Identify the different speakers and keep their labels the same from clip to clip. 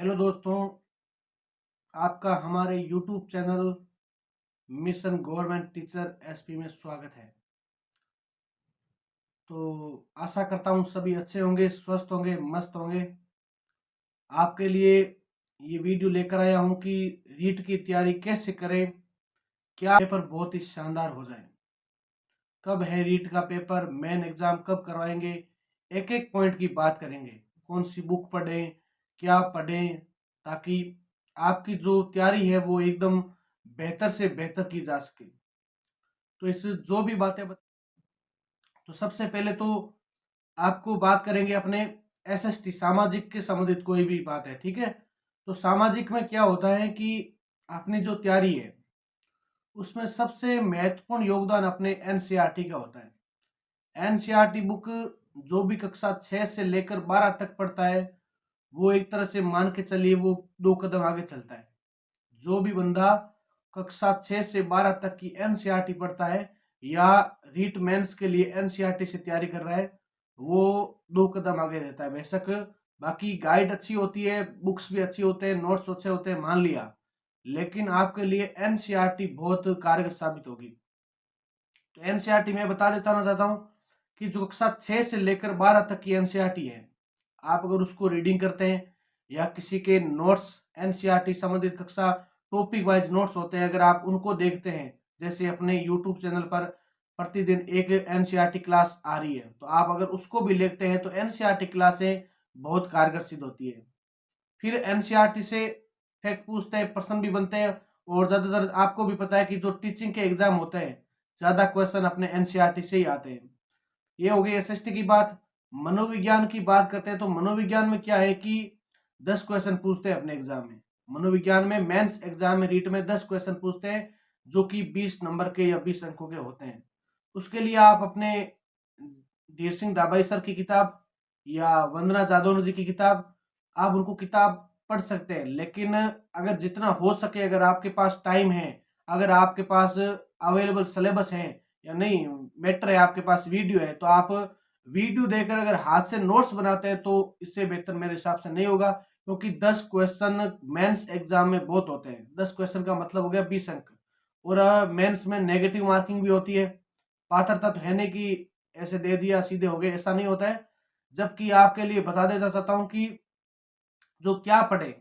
Speaker 1: Hello दोस्तों, आपका हमारे YouTube channel mission government teacher SP में स्वागत है। तो आशा करता हूँ सभी अच्छे होंगे, स्वस्थ होंगे, मस्त होंगे। आपके लिए ये वीडियो लेकर आया हूँ कि रीट की तैयारी कैसे करें, क्या पेपर बहुत ही शानदार हो जाए। कब है रीट का पेपर, मेन एग्जाम कब करवाएंगे, एक एक पॉइंट की बात करेंगे। कौन सी बुक पढ़ें, क्या पढ़ें, ताकि आपकी जो तैयारी है वो एकदम बेहतर से बेहतर की जा सके। तो इस जो भी बातें तो सबसे पहले तो आपको बात करेंगे अपने एसएसटी सामाजिक के संबंधित कोई भी बात है, ठीक है। तो सामाजिक में क्या होता है कि अपनी जो तैयारी है उसमें सबसे महत्वपूर्ण योगदान अपने एनसीईआरटी का होता है। एनसीईआरटी बुक जो भी कक्षा 6 से लेकर 12 तक पढ़ता है वो एक तरह से मान के चलिए वो 2 कदम आगे चलता है। जो भी बंदा कक्षा 6 से 12 तक की एनसीईआरटी पढ़ता है या रीट मेंस के लिए एनसीईआरटी से तैयारी कर रहा है वो 2 कदम आगे रहता है। बेशक बाकी गाइड अच्छी होती है, बुक्स भी अच्छी होते हैं, नोट्स अच्छे होते हैं, मान लिया, लेकिन आपके लिए एनसीईआरटी बहुत कारगर साबित होगी। तो एनसीईआरटी में बता देता ना चाहता हूँ कि जो कक्षा 6 से लेकर 12 तक की एनसीईआरटी है, आप अगर उसको रीडिंग करते हैं या किसी के नोट्स एनसीईआरटी संबंधित कक्षा टॉपिक वाइज नोट्स होते हैं, अगर आप उनको देखते हैं, जैसे अपने यूट्यूब चैनल पर प्रतिदिन एक एनसीईआरटी क्लास आ रही है, तो आप अगर उसको भी देखते हैं तो एनसीईआरटी क्लासें बहुत कारगर सिद्ध होती है। फिर एनसीईआरटी से फैक्ट पूछते हैं, प्रश्न भी बनते हैं, और ज़्यादातर आपको भी पता है कि जो टीचिंग के एग्जाम होते हैं ज़्यादा क्वेश्चन अपने एनसीईआरटी से ही आते हैं। ये हो गई एसएसटी की बात। मनोविज्ञान की बात करते हैं तो मनोविज्ञान में क्या है कि 10 क्वेश्चन पूछते हैं अपने एग्जाम में। मनोविज्ञान में मेंस एग्जाम में रीट में 10 क्वेश्चन पूछते हैं जो कि 20 नंबर के या 20 अंकों के होते हैं। उसके लिए आप अपने धीर सिंह दाभाई सर की किताब या वंदना जादौन जी की किताब, आप उनको किताब पढ़ सकते हैं, लेकिन अगर जितना हो सके, अगर आपके पास टाइम है, अगर आपके पास अवेलेबल सिलेबस है या नहीं, मैटर है आपके पास वीडियो है, तो आप वीडियो देखकर अगर हाथ से नोट्स बनाते हैं तो इससे बेहतर मेरे हिसाब से नहीं होगा, क्योंकि 10 क्वेश्चन मेंस एग्जाम में बहुत होते हैं। 10 क्वेश्चन का मतलब हो गया 20 अंक, और मेंस में नेगेटिव मार्किंग भी होती है। पात्रता तो है नहीं कि ऐसे दे दिया सीधे हो गए, ऐसा नहीं होता है। जबकि आपके लिए बता देना चाहता हूँ कि जो क्या पढ़े,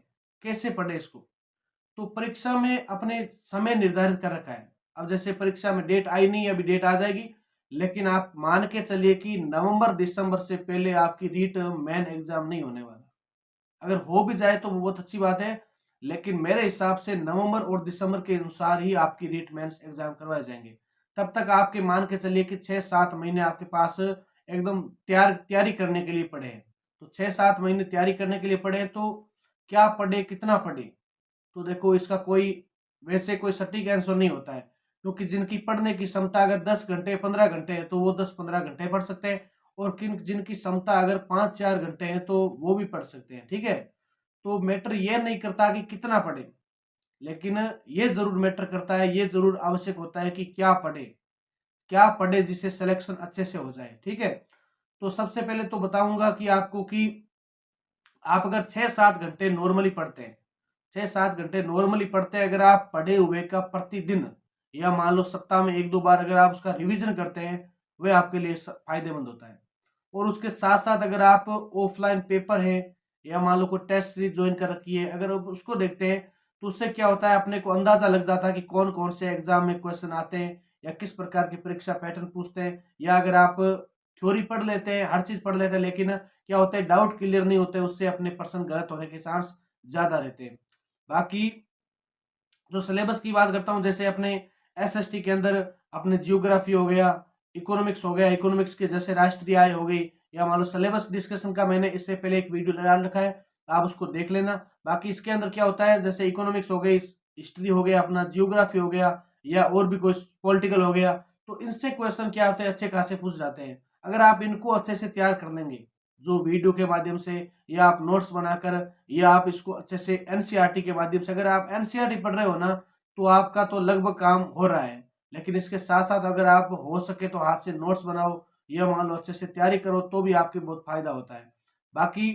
Speaker 1: कैसे पढ़े इसको। तो परीक्षा में अपने समय निर्धारित कर रखा है। अब जैसे परीक्षा में डेट आई नहीं, अभी डेट आ जाएगी, लेकिन आप मान के चलिए कि नवंबर दिसंबर से पहले आपकी रीट मेन एग्जाम नहीं होने वाला। अगर हो भी जाए तो वो बहुत अच्छी बात है, लेकिन मेरे हिसाब से नवंबर और दिसंबर के अनुसार ही आपकी रीट मेंस एग्जाम करवाए जाएंगे। तब तक आपके मान के चलिए कि 6-7 महीने आपके पास एकदम तैयारी करने के लिए पड़े हैं। तो 6-7 महीने तैयारी करने के लिए पड़े हैं, तो क्या पढ़े, कितना पढ़े, तो देखो इसका कोई वैसे कोई सटीक आंसर नहीं होता है। क्योंकि जिनकी पढ़ने की क्षमता अगर 10 घंटे 15 घंटे है तो वो 10-15 घंटे पढ़ सकते हैं, और किन जिनकी क्षमता अगर 5-4 घंटे है तो वो भी पढ़ सकते हैं, ठीक है। तो मैटर ये नहीं करता कि कितना पढ़े, लेकिन ये जरूर मैटर करता है, ये जरूर आवश्यक होता है कि क्या पढ़े, क्या पढ़े जिससे सिलेक्शन अच्छे से हो जाए, ठीक है। तो सबसे पहले तो बताऊंगा कि आपको कि आप अगर 6-7 घंटे नॉर्मली पढ़ते हैं, 6-7 घंटे नॉर्मली पढ़ते हैं, अगर आप पढ़े हुए का प्रतिदिन या मान लो सप्ताह में 1-2 बार अगर आप उसका रिवीजन करते हैं, वह आपके लिए फायदेमंद होता है। और उसके साथ साथ अगर आप ऑफलाइन पेपर है या मान लो कोई टेस्ट सीरीज ज्वाइन कर रखी है, अगर आप उसको देखते हैं तो उससे क्या होता है, अपने को अंदाजा लग जाता है कि कौन कौन से एग्जाम में क्वेश्चन आते हैं या किस प्रकार की परीक्षा पैटर्न पूछते हैं। या अगर आप थ्योरी पढ़ लेते हैं, हर चीज पढ़ लेते हैं, लेकिन क्या होता है डाउट क्लियर नहीं होते, उससे अपने पर्सन गलत होने के चांस ज्यादा रहते हैं। बाकी जो सिलेबस की बात करता हूँ, जैसे अपने एसएसटी के अंदर अपने जियोग्राफी हो गया, इकोनॉमिक्स हो गया, इकोनॉमिक्स के जैसे राष्ट्रीय आय हो गई, या मान लो सिलेबस डिस्कशन का मैंने इससे पहले एक वीडियो डाल रखा है, आप उसको देख लेना। बाकी इसके अंदर क्या होता है, जैसे इकोनॉमिक्स हो गई, हिस्ट्री हो गया, अपना जियोग्राफी हो गया, या और भी कोई पॉलिटिकल हो गया, तो इनसे क्वेश्चन क्या होते हैं, अच्छे खासे पूछ जाते हैं। अगर आप इनको अच्छे से तैयार कर लेंगे, जो वीडियो के माध्यम से या आप नोट्स बनाकर या आप इसको अच्छे से एनसीईआरटी के माध्यम से, अगर आप एनसीईआरटी पढ़ रहे हो ना, तो आपका तो लगभग काम हो रहा है। लेकिन इसके साथ साथ अगर आप हो सके तो हाथ से नोट्स बनाओ या मान लो अच्छे से तैयारी करो, तो भी आपके बहुत फायदा होता है। बाकी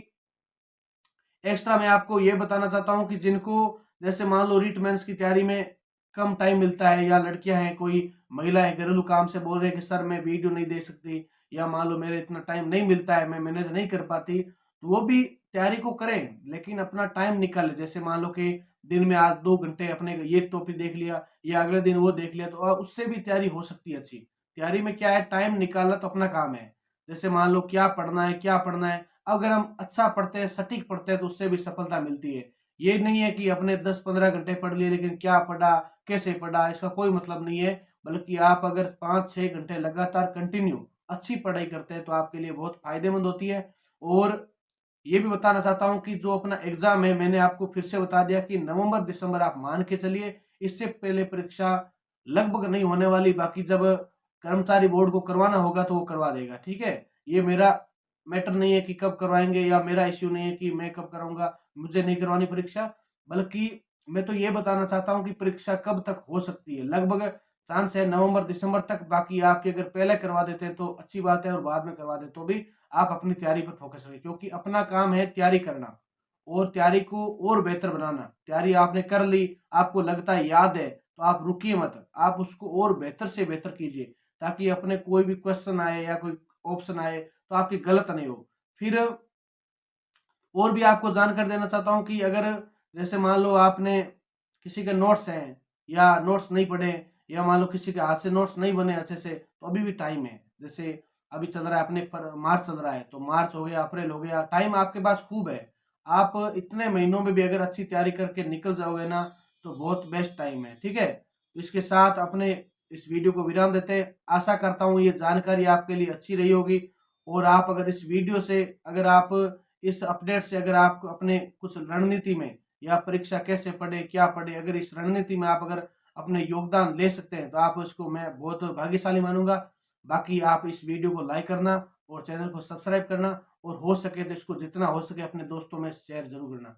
Speaker 1: एक्स्ट्रा मैं आपको ये बताना चाहता हूँ कि जिनको जैसे मान लो रीट मेंस की तैयारी में कम टाइम मिलता है, या लड़कियां हैं, कोई महिलाएं घरेलू काम से बोल रहे हैं कि सर मैं वीडियो नहीं दे सकती, या मान लो मेरे इतना टाइम नहीं मिलता है, मैं मैनेज नहीं कर पाती, तो वो भी तैयारी को करें, लेकिन अपना टाइम निकालें। जैसे मान लो कि दिन में आज 2 घंटे अपने ये टॉपिक देख लिया, या अगले दिन वो देख लिया, तो उससे भी तैयारी हो सकती है अच्छी। तैयारी में क्या है, टाइम निकालना तो अपना काम है। जैसे मान लो क्या पढ़ना है, क्या पढ़ना है, अगर हम अच्छा पढ़ते हैं, सटीक पढ़ते हैं, तो उससे भी सफलता मिलती है। ये नहीं है कि अपने 10-15 घंटे पढ़ लिए, लेकिन क्या पढ़ा, कैसे पढ़ा, इसका कोई मतलब नहीं है। बल्कि आप अगर 5-6 घंटे लगातार कंटिन्यू अच्छी पढ़ाई करते हैं, तो आपके लिए बहुत फायदेमंद होती है। और ये भी बताना चाहता हूँ कि जो अपना एग्जाम है, मैंने आपको फिर से बता दिया कि नवंबर दिसंबर आप मान के चलिए, इससे पहले परीक्षा लगभग नहीं होने वाली। बाकी जब कर्मचारी बोर्ड को करवाना होगा तो वो करवा देगा, ठीक है। ये मेरा मैटर नहीं है कि कब करवाएंगे, या मेरा इश्यू नहीं है कि मैं कब कराऊंगा, मुझे नहीं करवानी परीक्षा। बल्कि मैं तो ये बताना चाहता हूँ कि परीक्षा कब तक हो सकती है, लगभग चांस है नवंबर दिसंबर तक। बाकी आपके अगर पहले करवा देते हैं तो अच्छी बात है, और बाद में करवा दे तो भी आप अपनी तैयारी पर फोकस करें, क्योंकि अपना काम है तैयारी करना, और तैयारी को और बेहतर बनाना। तैयारी आपने कर ली, आपको लगता है याद है, तो आप रुकिए मत, आप उसको और बेहतर से बेहतर कीजिए, ताकि अपने कोई भी क्वेश्चन आए या कोई ऑप्शन आए तो आपकी गलत नहीं हो। फिर और भी आपको जानकारी देना चाहता हूँ कि अगर जैसे मान लो आपने किसी के नोट्स हैं, या नोट्स नहीं पढ़े, या मान लो किसी के हाथ से नोट्स नहीं बने अच्छे से, तो अभी भी टाइम है। जैसे अभी चल रहा है अपने मार्च चल रहा है, तो मार्च हो गया, अप्रैल हो गया, टाइम आपके पास खूब है। आप इतने महीनों में भी अगर अच्छी तैयारी करके निकल जाओगे ना, तो बहुत बेस्ट टाइम है, ठीक है। तो इसके साथ अपने इस वीडियो को विराम देते हैं। आशा करता हूँ ये जानकारी आपके लिए अच्छी रही होगी, और आप अगर इस वीडियो से, अगर आप इस अपडेट से, अगर आप अपने कुछ रणनीति में, या परीक्षा कैसे पढ़े, क्या पढ़े, अगर इस रणनीति में आप अगर अपने योगदान ले सकते हैं, तो आप उसको मैं बहुत भाग्यशाली मानूंगा। बाकी आप इस वीडियो को लाइक करना, और चैनल को सब्सक्राइब करना, और हो सके तो इसको जितना हो सके अपने दोस्तों में शेयर जरूर करना।